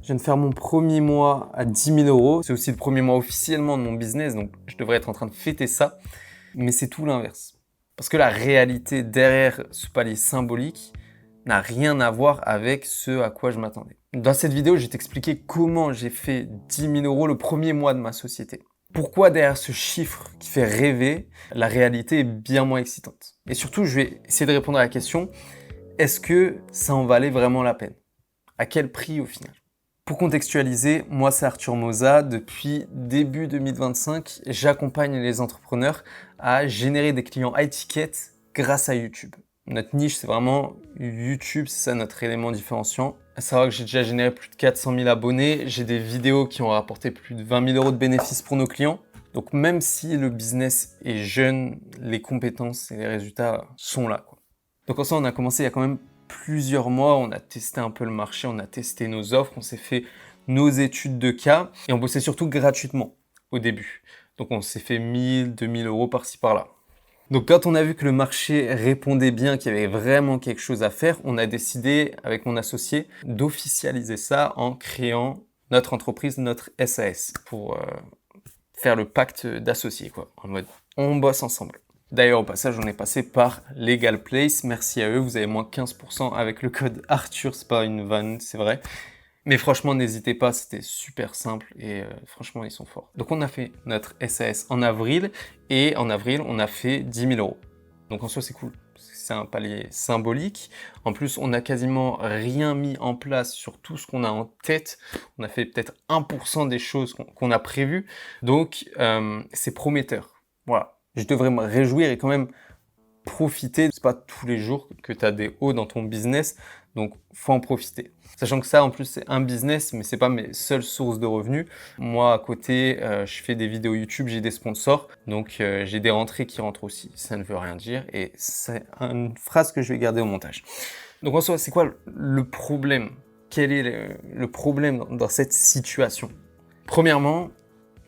Je viens de faire mon premier mois à 10 000 euros. C'est aussi le premier mois officiellement de mon business, donc je devrais être en train de fêter ça. Mais c'est tout l'inverse. Parce que la réalité derrière ce palier symbolique n'a rien à voir avec ce à quoi je m'attendais. Dans cette vidéo, je vais t'expliquer comment j'ai fait 10 000 euros le premier mois de ma société. Pourquoi derrière ce chiffre qui fait rêver, la réalité est bien moins excitante. Et surtout, je vais essayer de répondre à la question, est-ce que ça en valait vraiment la peine? À quel prix au final? Pour contextualiser, moi c'est Arthur Moza. Depuis début 2025, j'accompagne les entrepreneurs à générer des clients high ticket grâce à YouTube. Notre niche, c'est vraiment YouTube, c'est ça notre élément différenciant. À savoir que j'ai déjà généré plus de 400 000 abonnés, j'ai des vidéos qui ont rapporté plus de 20 000 euros de bénéfices pour nos clients. Donc même si le business est jeune, les compétences et les résultats sont là, quoi. Donc en soi, on a commencé il y a quand même plusieurs mois, on a testé un peu le marché, on a testé nos offres, on s'est fait nos études de cas et on bossait surtout gratuitement au début. Donc on s'est fait 1000, 2000 euros par-ci par-là. Donc quand on a vu que le marché répondait bien, qu'il y avait vraiment quelque chose à faire, on a décidé avec mon associé d'officialiser ça en créant notre entreprise, notre SAS, pour faire le pacte d'associés, quoi, en mode on bosse ensemble. D'ailleurs, au passage, on est passé par Legal Place. Merci à eux, vous avez moins 15% avec le code Arthur. C'est pas une vanne, c'est vrai. Mais franchement, n'hésitez pas, c'était super simple et franchement, ils sont forts. Donc, on a fait notre SAS en avril et en avril, on a fait 10 000 euros. Donc, en soi, c'est cool. C'est un palier symbolique. En plus, on n'a quasiment rien mis en place sur tout ce qu'on a en tête. On a fait peut-être 1% des choses qu'on a prévues. Donc, c'est prometteur. Voilà. Je devrais me réjouir et quand même profiter. C'est pas tous les jours que tu as des hauts dans ton business, donc faut en profiter. Sachant que ça, en plus, c'est un business, mais c'est pas mes seules sources de revenus. Moi, à côté, je fais des vidéos YouTube, j'ai des sponsors, donc j'ai des rentrées qui rentrent aussi. Ça ne veut rien dire et c'est une phrase que je vais garder au montage. Donc en soi, c'est quoi le problème? Quel est le problème dans cette situation? Premièrement,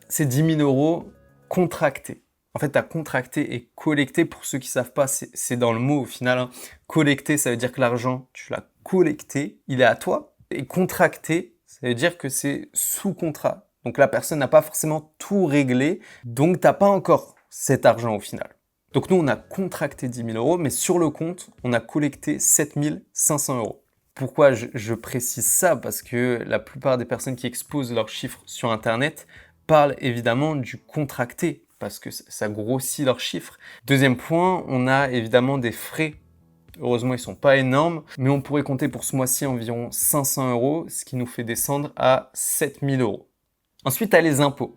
c'est 10 000 euros contractés. En fait, tu as contracté et collecté. Pour ceux qui ne savent pas, c'est dans le mot au final. Hein. Collecter, ça veut dire que l'argent, tu l'as collecté, il est à toi. Et contracté, ça veut dire que c'est sous contrat. Donc la personne n'a pas forcément tout réglé, donc tu n'as pas encore cet argent au final. Donc nous, on a contracté 10 000 euros, mais sur le compte, on a collecté 7 500 euros. Pourquoi je précise ça? Parce que la plupart des personnes qui exposent leurs chiffres sur Internet parlent évidemment du contracté, parce que ça grossit leurs chiffres. Deuxième point, on a évidemment des frais. Heureusement, ils sont pas énormes, mais on pourrait compter pour ce mois-ci environ 500 euros, ce qui nous fait descendre à 7000 euros. Ensuite, tu as les impôts.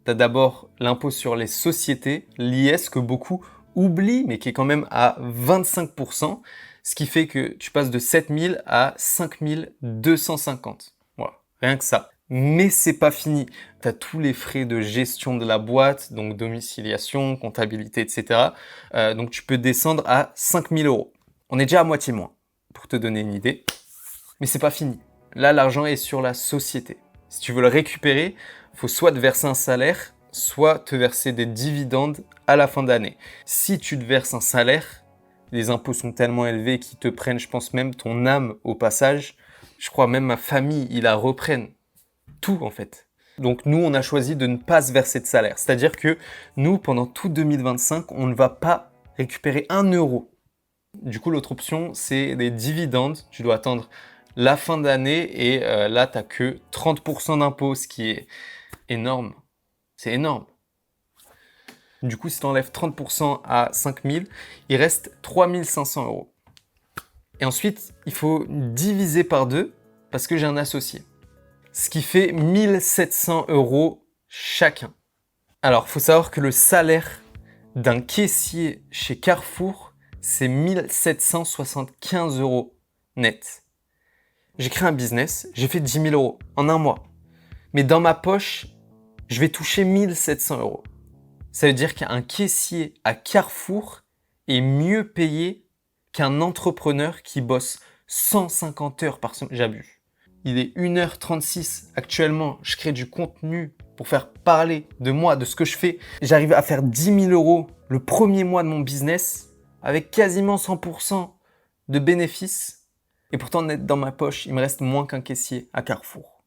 Tu as d'abord l'impôt sur les sociétés, l'IS, que beaucoup oublient, mais qui est quand même à 25%, ce qui fait que tu passes de 7000 à 5250. Voilà, rien que ça. Mais c'est pas fini. Tu as tous les frais de gestion de la boîte, donc domiciliation, comptabilité, etc. Donc tu peux descendre à 5000 euros. On est déjà à moitié moins, pour te donner une idée. Mais c'est pas fini. Là, l'argent est sur la société. Si tu veux le récupérer, il faut soit te verser un salaire, soit te verser des dividendes à la fin d'année. Si tu te verses un salaire, les impôts sont tellement élevés qu'ils te prennent, je pense même, ton âme au passage. Je crois même ma famille, ils la reprennent. Tout en fait. Donc nous, on a choisi de ne pas se verser de salaire. C'est-à-dire que nous, pendant tout 2025, on ne va pas récupérer 1 euro. Du coup, l'autre option, c'est des dividendes. Tu dois attendre la fin d'année et là, tu n'as que 30% d'impôt, ce qui est énorme. C'est énorme. Du coup, si tu enlèves 30% à 5000, il reste 3500 euros. Et ensuite, il faut diviser par 2 parce que j'ai un associé. Ce qui fait 1700 euros chacun. Alors, il faut savoir que le salaire d'un caissier chez Carrefour, c'est 1775 euros net. J'ai créé un business, j'ai fait 10 000 euros en un mois. Mais dans ma poche, je vais toucher 1700 euros. Ça veut dire qu'un caissier à Carrefour est mieux payé qu'un entrepreneur qui bosse 150 heures par semaine. J'abuse. Il est 1h36 actuellement, je crée du contenu pour faire parler de moi, de ce que je fais. J'arrive à faire 10 000 euros le premier mois de mon business avec quasiment 100% de bénéfices. Et pourtant, net dans ma poche, il me reste moins qu'un caissier à Carrefour.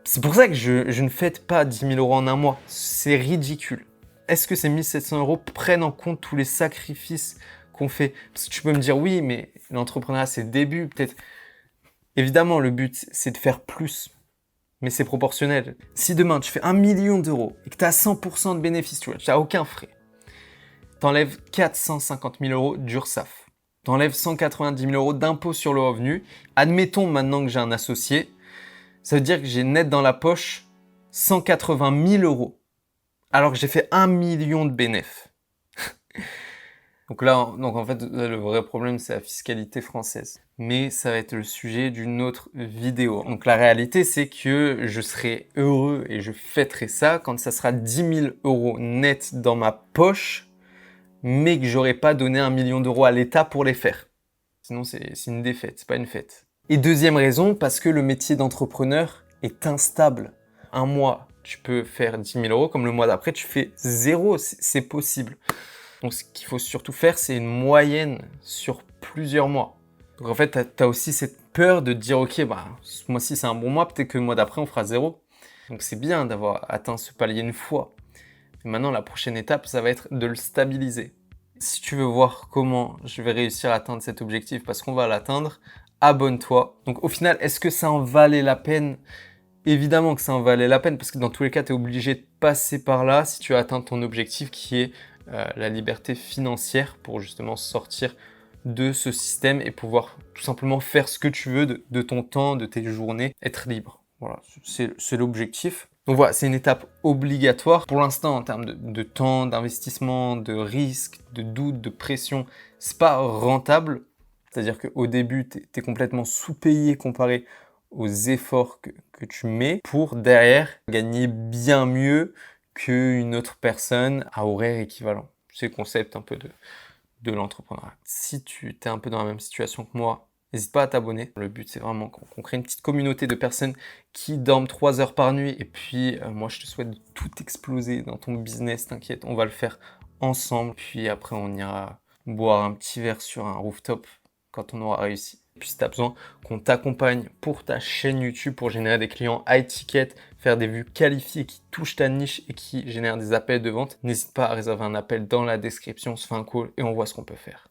C'est pour ça que je ne fête pas 10 000 euros en un mois. C'est ridicule. Est-ce que ces 1700 euros prennent en compte tous les sacrifices qu'on fait? Parce que tu peux me dire, oui, mais l'entrepreneuriat, c'est le début, peut-être. Évidemment, le but, c'est de faire plus. Mais c'est proportionnel. Si demain, tu fais 1 million d'euros et que tu as 100% de bénéfices, tu n'as aucun frais, t'enlèves 450 000 euros d'URSSAF. T'enlèves 190 000 euros d'impôt sur le revenu. Admettons maintenant que j'ai un associé. Ça veut dire que j'ai net dans la poche 180 000 euros. Alors que j'ai fait 1 million de bénéfices. Donc en fait, le vrai problème, c'est la fiscalité française. Mais ça va être le sujet d'une autre vidéo. Donc la réalité, c'est que je serai heureux et je fêterai ça quand ça sera 10 000 euros net dans ma poche, mais que j'aurais pas donné 1 million d'euros à l'État pour les faire. Sinon, c'est une défaite, c'est pas une fête. Et deuxième raison, parce que le métier d'entrepreneur est instable. Un mois, tu peux faire 10 000 euros, comme le mois d'après, tu fais 0, c'est possible. Donc ce qu'il faut surtout faire, c'est une moyenne sur plusieurs mois. Donc en fait, tu as aussi cette peur de te dire, ok, ce mois-ci c'est un bon mois, peut-être que le mois d'après on fera 0. Donc c'est bien d'avoir atteint ce palier une fois. Et maintenant, la prochaine étape, ça va être de le stabiliser. Si tu veux voir comment je vais réussir à atteindre cet objectif, parce qu'on va l'atteindre, abonne-toi. Donc au final, est-ce que ça en valait la peine? Évidemment que ça en valait la peine, parce que dans tous les cas, tu es obligé de passer par là si tu veux atteindre ton objectif qui est la liberté financière pour justement sortir de ce système et pouvoir tout simplement faire ce que tu veux de ton temps, de tes journées, être libre. Voilà, c'est l'objectif. Donc voilà, c'est une étape obligatoire. Pour l'instant, en termes de temps, d'investissement, de risque, de doute, de pression, c'est pas rentable. C'est-à-dire qu'au début, tu es complètement sous-payé comparé aux efforts que tu mets pour derrière gagner bien mieux qu'une autre personne à horaire équivalent. C'est le concept un peu de l'entrepreneuriat. Si tu es un peu dans la même situation que moi, n'hésite pas à t'abonner. Le but, c'est vraiment qu'on crée une petite communauté de personnes qui dorment 3 heures par nuit. Et puis, moi, je te souhaite de tout exploser dans ton business. T'inquiète, on va le faire ensemble. Puis après, on ira boire un petit verre sur un rooftop quand on aura réussi. Puis si tu as besoin qu'on t'accompagne pour ta chaîne YouTube pour générer des clients high ticket, faire des vues qualifiées qui touchent ta niche et qui génèrent des appels de vente, n'hésite pas à réserver un appel dans la description, on se fait un call et on voit ce qu'on peut faire.